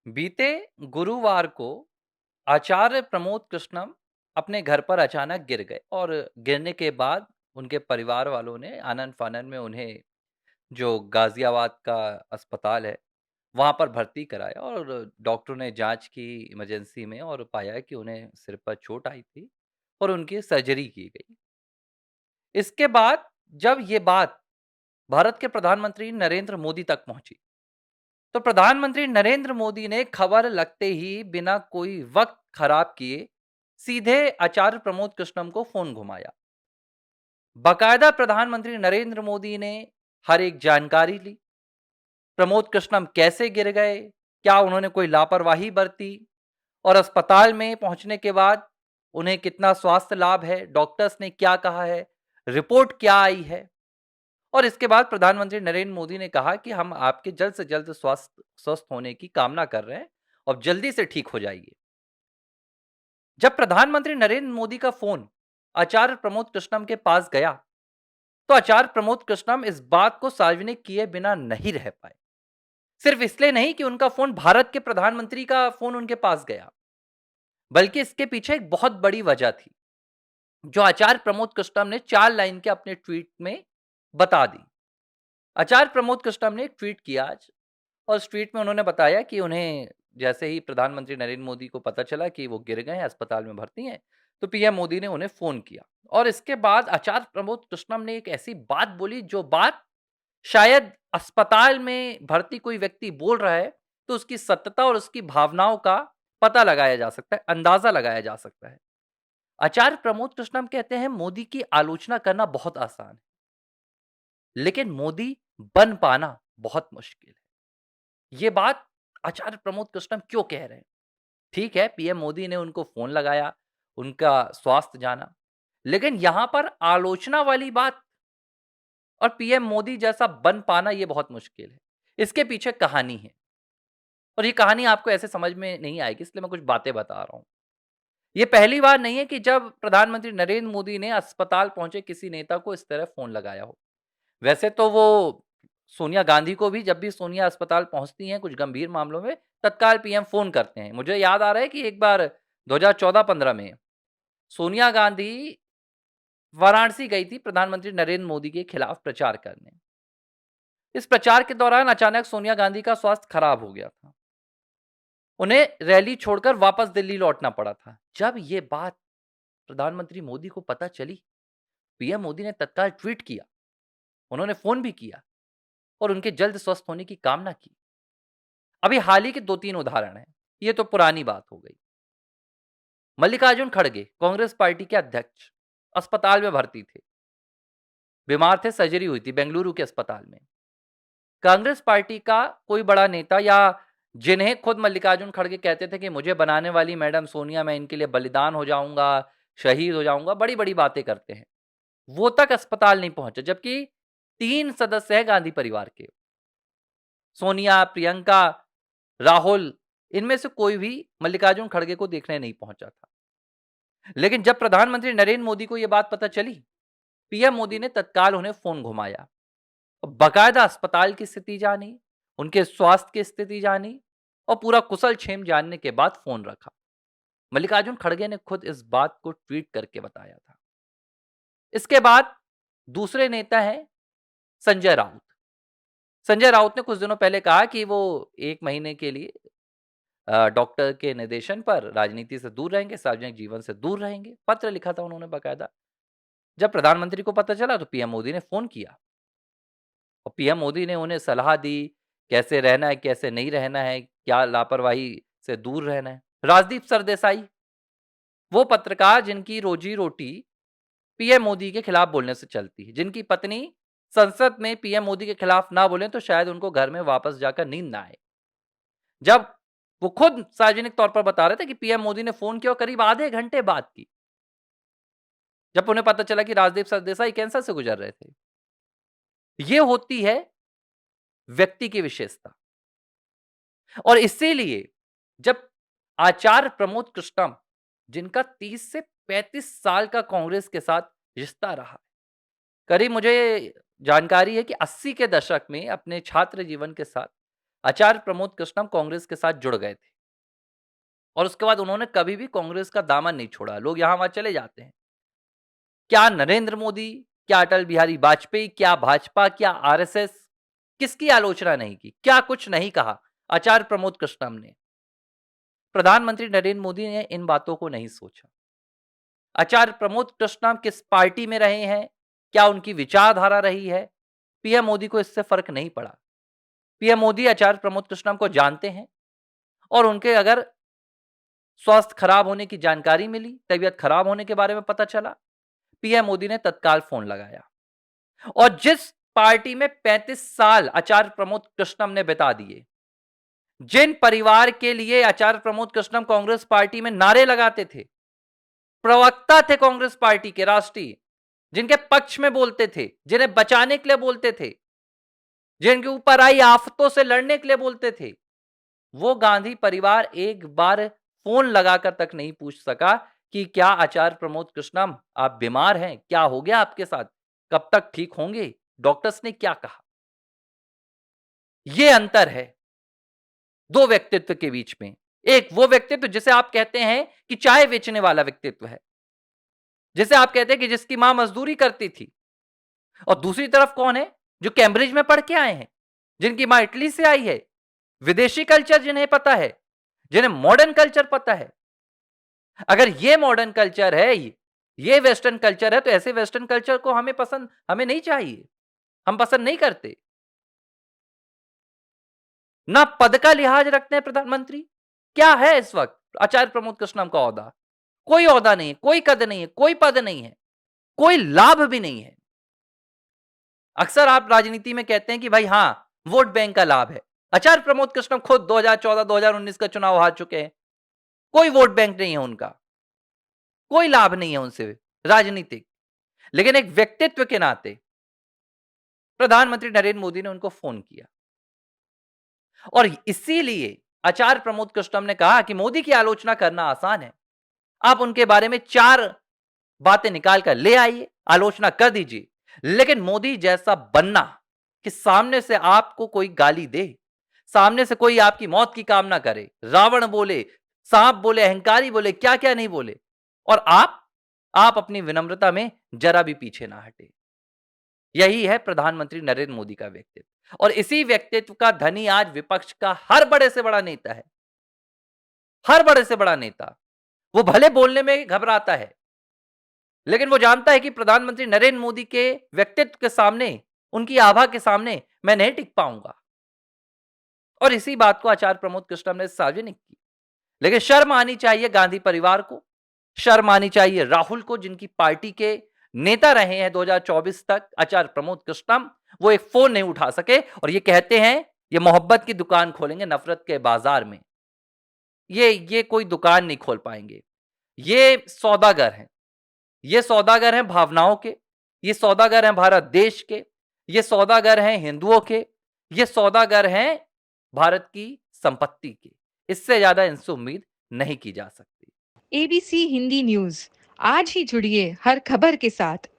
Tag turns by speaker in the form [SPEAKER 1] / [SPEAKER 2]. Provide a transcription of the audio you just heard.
[SPEAKER 1] बीते गुरुवार को आचार्य प्रमोद कृष्णम अपने घर पर अचानक गिर गए और गिरने के बाद उनके परिवार वालों ने आनन फानन में उन्हें जो गाजियाबाद का अस्पताल है वहां पर भर्ती कराया और डॉक्टरों ने जांच की इमरजेंसी में और पाया कि उन्हें सिर पर चोट आई थी और उनकी सर्जरी की गई। इसके बाद जब ये बात भारत के प्रधानमंत्री नरेंद्र मोदी तक पहुंची तो प्रधानमंत्री नरेंद्र मोदी ने खबर लगते ही बिना कोई वक्त खराब किए सीधे आचार्य प्रमोद कृष्णम को फोन घुमाया। बाकायदा प्रधानमंत्री नरेंद्र मोदी ने हर एक जानकारी ली। प्रमोद कृष्णम कैसे गिर गए, क्या उन्होंने कोई लापरवाही बरती और अस्पताल में पहुंचने के बाद उन्हें कितना स्वास्थ्य लाभ है, डॉक्टर्स ने क्या कहा है, रिपोर्ट क्या आई है। और इसके बाद प्रधानमंत्री नरेंद्र मोदी ने कहा कि हम आपके जल्द से जल्द स्वस्थ होने की कामना कर रहे हैं और जल्दी से ठीक हो जाइए। जब प्रधानमंत्री नरेंद्र मोदी का फोन आचार्य प्रमोद कृष्णम के पास गया तो आचार्य प्रमोद कृष्णम इस बात को सार्वजनिक किए बिना नहीं रह पाए। सिर्फ इसलिए नहीं कि उनका फोन भारत के प्रधानमंत्री का फोन उनके पास गया, बल्कि इसके पीछे एक बहुत बड़ी वजह थी जो आचार्य प्रमोद कृष्णम ने 4 लाइन के अपने ट्वीट में बता दी। आचार्य प्रमोद कृष्णम ने एक ट्वीट किया आज और उस ट्वीट में उन्होंने बताया कि उन्हें जैसे ही प्रधानमंत्री नरेंद्र मोदी को पता चला कि वो गिर गए हैं, अस्पताल में भर्ती हैं, तो पीएम मोदी ने उन्हें फ़ोन किया और इसके बाद आचार्य प्रमोद कृष्णम ने एक ऐसी बात बोली, जो बात शायद अस्पताल में भर्ती कोई व्यक्ति बोल रहा है, तो उसकी सत्यता और उसकी भावनाओं का पता लगाया जा सकता है, अंदाज़ा लगाया जा सकता है। आचार्य प्रमोद कृष्णम कहते हैं, मोदी की आलोचना करना बहुत आसान है, लेकिन मोदी बन पाना बहुत मुश्किल है। ये बात आचार्य प्रमोद कृष्णम क्यों कह रहे हैं? ठीक है, पीएम मोदी ने उनको फ़ोन लगाया, उनका स्वास्थ्य जाना, लेकिन यहाँ पर आलोचना वाली बात और पीएम मोदी जैसा बन पाना ये बहुत मुश्किल है। इसके पीछे कहानी है और ये कहानी आपको ऐसे समझ में नहीं आएगी, इसलिए मैं कुछ बातें बता रहा हूँ। ये पहली बार नहीं है कि जब प्रधानमंत्री नरेंद्र मोदी ने अस्पताल पहुँचे किसी नेता को इस तरह फ़ोन लगाया हो। वैसे तो वो सोनिया गांधी को भी, जब भी सोनिया अस्पताल पहुँचती हैं कुछ गंभीर मामलों में, तत्काल पीएम फ़ोन करते हैं। मुझे याद आ रहा है कि एक बार 2014-15 में सोनिया गांधी वाराणसी गई थी प्रधानमंत्री नरेंद्र मोदी के खिलाफ प्रचार करने। इस प्रचार के दौरान अचानक सोनिया गांधी का स्वास्थ्य खराब हो गया था। उन्हें रैली छोड़कर वापस दिल्ली लौटना पड़ा था। जब ये बात प्रधानमंत्री मोदी को पता चली, पीएम मोदी ने तत्काल ट्वीट किया, उन्होंने फ़ोन भी किया और उनके जल्द स्वस्थ होने की कामना की। अभी हाल ही के 2-3 उदाहरण हैं, ये तो पुरानी बात हो गई। मल्लिकार्जुन खड़गे, कांग्रेस पार्टी के अध्यक्ष, अस्पताल में भर्ती थे। बीमार थे, सर्जरी हुई थी बेंगलुरु के अस्पताल में। कांग्रेस पार्टी का कोई बड़ा नेता या जिन्हें खुद मल्लिकार्जुन खड़गे कहते थे कि मुझे बनाने वाली मैडम सोनिया, मैं इनके लिए बलिदान हो जाऊंगा, शहीद हो जाऊंगा, बड़ी-बड़ी बातें करते हैं। वो तक अस्पताल नहीं पहुंचे, जबकि 3 सदस्य हैं गांधी परिवार के। सोनिया, प्रियंका, राहुल, इनमें से कोई भी मल्लिकार्जुन खड़गे को देखने नहीं पहुंचा था। लेकिन जब प्रधानमंत्री नरेंद्र मोदी को यह बात पता चली, पीएम मोदी ने तत्काल उन्हें फोन घुमाया और बाकायदा अस्पताल की स्थिति जानी, उनके स्वास्थ्य की स्थिति जानी और पूरा कुशल क्षेम जानने के बाद फोन रखा। मल्लिकार्जुन खड़गे ने खुद इस बात को ट्वीट करके बताया था। इसके बाद दूसरे नेता हैं संजय राउत। संजय राउत ने कुछ दिनों पहले कहा कि वो 1 महीने के लिए डॉक्टर के निर्देशन पर राजनीति से दूर रहेंगे, सार्वजनिक जीवन से दूर रहेंगे। पत्र लिखा था उन्होंने बाकायदा। जब प्रधानमंत्री को पता चला तो पीएम मोदी ने फ़ोन किया और पीएम मोदी ने उन्हें सलाह दी, कैसे रहना है, कैसे नहीं रहना है, क्या लापरवाही से दूर रहना है। राजदीप सरदेसाई, वो पत्रकार जिनकी रोजी-रोटी पीएम मोदी के खिलाफ बोलने से चलती है, जिनकी पत्नी संसद में पीएम मोदी के खिलाफ ना बोलें तो शायद उनको घर में वापस जाकर नींद ना आए। जब वो खुद सार्वजनिक तौर पर बता रहे थे कि पीएम मोदी ने फ़ोन किया और करीब आधे घंटे बात की, जब उन्हें पता चला कि राजदीप सरदेसाई कैंसर से गुजर रहे थे। ये होती है व्यक्ति की विशेषता और इसीलिए जब आचार्य प्रमोद कृष्णम, जिनका 30 से 35 साल का कांग्रेस के साथ रिश्ता रहा, करीब मुझे जानकारी है कि 80 के दशक में अपने छात्र जीवन के साथ आचार्य प्रमोद कृष्णम कांग्रेस के साथ जुड़ गए थे और उसके बाद उन्होंने कभी भी कांग्रेस का दामन नहीं छोड़ा। लोग यहां वहां चले जाते हैं। क्या नरेंद्र मोदी, क्या अटल बिहारी वाजपेयी, क्या भाजपा, क्या आरएसएस, किसकी आलोचना नहीं की, क्या कुछ नहीं कहा आचार्य प्रमोद कृष्णम ने। प्रधानमंत्री नरेंद्र मोदी ने इन बातों को नहीं सोचा। आचार्य प्रमोद कृष्णम किस पार्टी में रहे हैं, क्या उनकी विचारधारा रही है, पीएम मोदी को इससे फर्क नहीं पड़ा। पीएम मोदी आचार्य प्रमोद कृष्णम को जानते हैं और उनके अगर स्वास्थ्य खराब होने की जानकारी मिली, तबीयत खराब होने के बारे में पता चला, पीएम मोदी ने तत्काल फोन लगाया। और जिस पार्टी में 35 साल आचार्य प्रमोद कृष्णम ने बिता दिए, जिन परिवार के लिए आचार्य प्रमोद कृष्णम कांग्रेस पार्टी में नारे लगाते थे, प्रवक्ता थे कांग्रेस पार्टी के राष्ट्रीय, जिनके पक्ष में बोलते थे, जिन्हें बचाने के लिए बोलते थे, जिनके ऊपर आई आफतों से लड़ने के लिए बोलते थे, वो गांधी परिवार एक बार फोन लगाकर तक नहीं पूछ सका कि क्या आचार्य प्रमोद कृष्णम आप बीमार हैं, क्या हो गया आपके साथ, कब तक ठीक होंगे, डॉक्टर्स ने क्या कहा। यह अंतर है दो व्यक्तित्व के बीच में। एक वो व्यक्तित्व जिसे आप कहते हैं कि चाय बेचने वाला व्यक्तित्व है, जिसे आप कहते हैं कि जिसकी मां मजदूरी करती थी, और दूसरी तरफ कौन है, जो कैम्ब्रिज में पढ़ के आए हैं, जिनकी मां इटली से आई है, विदेशी कल्चर जिन्हें पता है, जिन्हें मॉडर्न कल्चर पता है। अगर ये मॉडर्न कल्चर है, ये वेस्टर्न कल्चर है, तो ऐसे वेस्टर्न कल्चर को हमें नहीं चाहिए, हम पसंद नहीं करते। ना पद का लिहाज रखते हैं प्रधानमंत्री। क्या है इस वक्त आचार्य प्रमोद कृष्णम का ओहदा? कोई ओहदा नहीं है, कोई कद नहीं है, कोई पद नहीं है, कोई लाभ भी नहीं है। अक्सर आप राजनीति में कहते हैं कि भाई हां, वोट बैंक का लाभ है। आचार्य प्रमोद कृष्णम खुद 2014-2019 का चुनाव हार चुके हैं। कोई वोट बैंक नहीं है उनका, कोई लाभ नहीं है उनसे राजनीतिक। लेकिन एक व्यक्तित्व के नाते प्रधानमंत्री नरेंद्र मोदी ने उनको फोन किया और इसीलिए आचार्य प्रमोद कृष्णम ने कहा कि मोदी की आलोचना करना आसान है, आप उनके बारे में 4 बातें निकाल कर ले आइए, आलोचना कर दीजिए, लेकिन मोदी जैसा बनना कि सामने से आपको कोई गाली दे, सामने से कोई आपकी मौत की कामना करे, रावण बोले, सांप बोले, अहंकारी बोले, क्या क्या नहीं बोले, और आप अपनी विनम्रता में जरा भी पीछे ना हटे। यही है प्रधानमंत्री नरेंद्र मोदी का व्यक्तित्व, और इसी व्यक्तित्व का धनी आज विपक्ष का हर बड़े से बड़ा नेता है। हर बड़े से बड़ा नेता वो भले बोलने में घबराता है, लेकिन वो जानता है कि प्रधानमंत्री नरेंद्र मोदी के व्यक्तित्व के सामने, उनकी आभा के सामने मैं नहीं टिक पाऊंगा। और इसी बात को आचार्य प्रमोद कृष्णम ने सार्वजनिक की। लेकिन शर्म आनी चाहिए गांधी परिवार को, शर्म आनी चाहिए राहुल को, जिनकी पार्टी के नेता रहे हैं 2024 तक आचार्य प्रमोद कृष्णम। वो एक फोन नहीं उठा सके और ये कहते हैं ये मोहब्बत की दुकान खोलेंगे नफरत के बाजार में। ये कोई दुकान नहीं खोल पाएंगे। ये सौदागर हैं, ये सौदागर हैं भावनाओं के, ये सौदागर हैं भारत देश के, ये सौदागर हैं हिंदुओं के, ये सौदागर हैं भारत की संपत्ति के। इससे ज्यादा इनसे उम्मीद नहीं की जा सकती।
[SPEAKER 2] एबीसी हिंदी न्यूज, आज ही जुड़िए हर खबर के साथ